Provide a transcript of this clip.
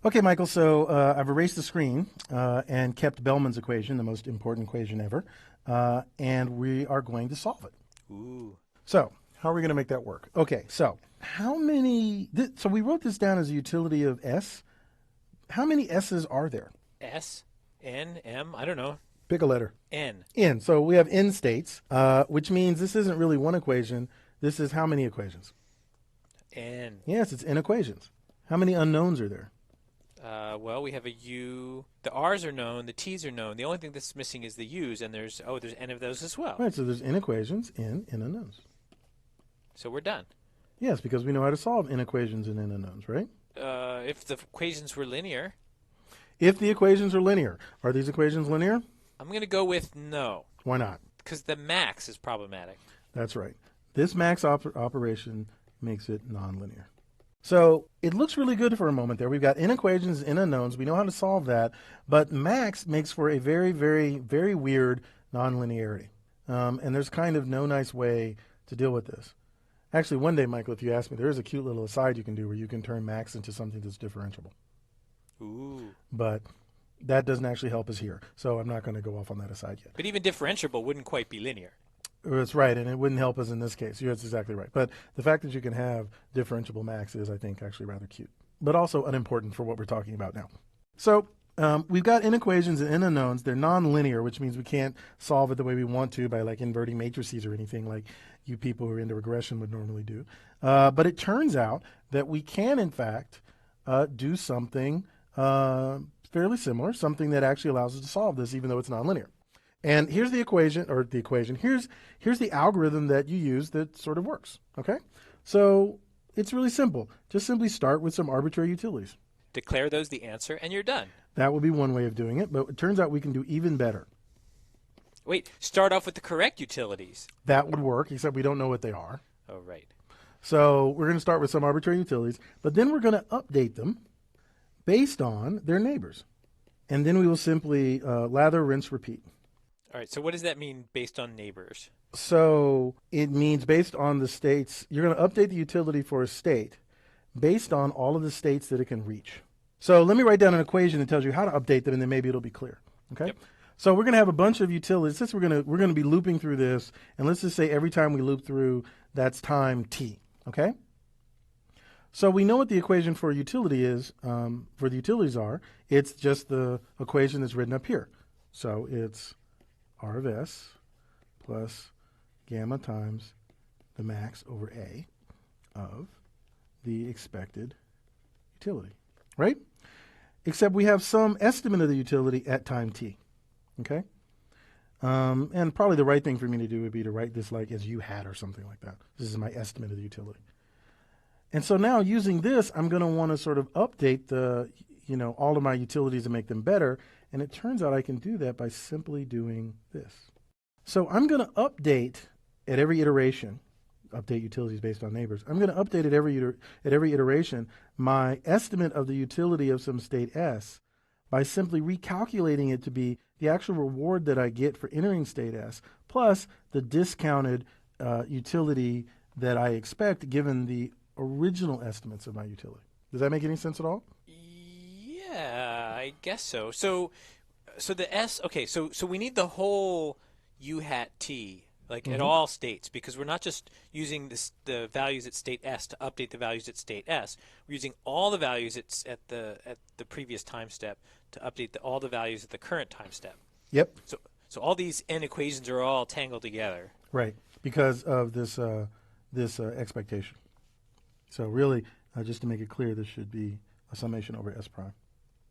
Okay, Michael, so I've erased the screen and kept Bellman's equation, the most important equation ever, and we are going to solve it. Ooh. So, how are we going to make that work? Okay, so so we wrote this down as a utility of S. How many S's are there? S, N, M, I don't know. Pick a letter. N. N. So we have N states, which means this isn't really one equation. This is how many equations? N. Yes, it's N equations. How many unknowns are there? Well, we have a U. The R's are known. The T's are known. The only thing that's missing is the U's, and there's N of those as well. Right, so there's N equations, N unknowns. So we're done. Yes, because we know how to solve N equations and N unknowns, right? If the equations were linear, If the equations are linear. Are these equations linear? I'm going to go with no, Why not? because the max is problematic. That's right. This max operation makes it nonlinear. So it looks really good for a moment there. We've got N equations, N unknowns. We know how to solve that. But max makes for a very, very, very weird nonlinearity. And there's kind of no nice way to deal with this. Actually, one day, Michael, if you ask me, there is a cute little aside you can do where you can turn max into something that's differentiable. Ooh. But that doesn't actually help us here. So I'm not going to go off on that aside yet. But even differentiable wouldn't quite be linear. That's right, and it wouldn't help us in this case. That's exactly right. But the fact that you can have differentiable max is, I think, actually rather cute, but also unimportant for what we're talking about now. So we've got N equations and N unknowns. They're nonlinear, which means we can't solve it the way we want to by like inverting matrices or anything like you people who are into regression would normally do. But it turns out that we can, in fact, do something fairly similar, something that actually allows us to solve this, even though it's nonlinear. And here's the equation, here's the algorithm that you use that sort of works, okay? So it's really simple. Just simply start with some arbitrary utilities. Declare those the answer, and you're done. That would be one way of doing it, but it turns out we can do even better. Wait, start off with the correct utilities. That would work, except we don't know what they are. Oh, right. So we're going to start with some arbitrary utilities, but then we're going to update them based on their neighbors. And then we will simply lather, rinse, repeat. All right, so what does that mean based on neighbors? So it means based on the states, you're going to update the utility for a state based on all of the states that it can reach. So let me write down an equation that tells you how to update them, and then maybe it'll be clear. Okay. Yep. So we're going to have a bunch of utilities. Since we're going to be looping through this, and let's just say every time we loop through, that's time t. Okay. So we know what the equation for a utility is. For the utilities are, it's just the equation that's written up here. So it's R of S plus gamma times the max over A of the expected utility, right? Except we have some estimate of the utility at time t, okay? And probably the right thing for me to do would be to write this like as U hat or something like that. This is my estimate of the utility. And so now using this, I'm going to want to sort of update all of my utilities and make them better. And it turns out I can do that by simply doing this. So I'm going to update at every iteration, update utilities based on neighbors. I'm going to update at every iteration my estimate of the utility of some state S by simply recalculating it to be the actual reward that I get for entering state S plus the discounted utility that I expect given the original estimates of my utility. Does that make any sense at all? Yeah, I guess so. So the S. Okay, so we need the whole U hat T, like at all states, because we're not just using the values at state S to update the values at state S. We're using all the values at the previous time step to update all the values at the current time step. Yep. So all these N equations are all tangled together. Right, because of this expectation. So really, just to make it clear, this should be a summation over S prime.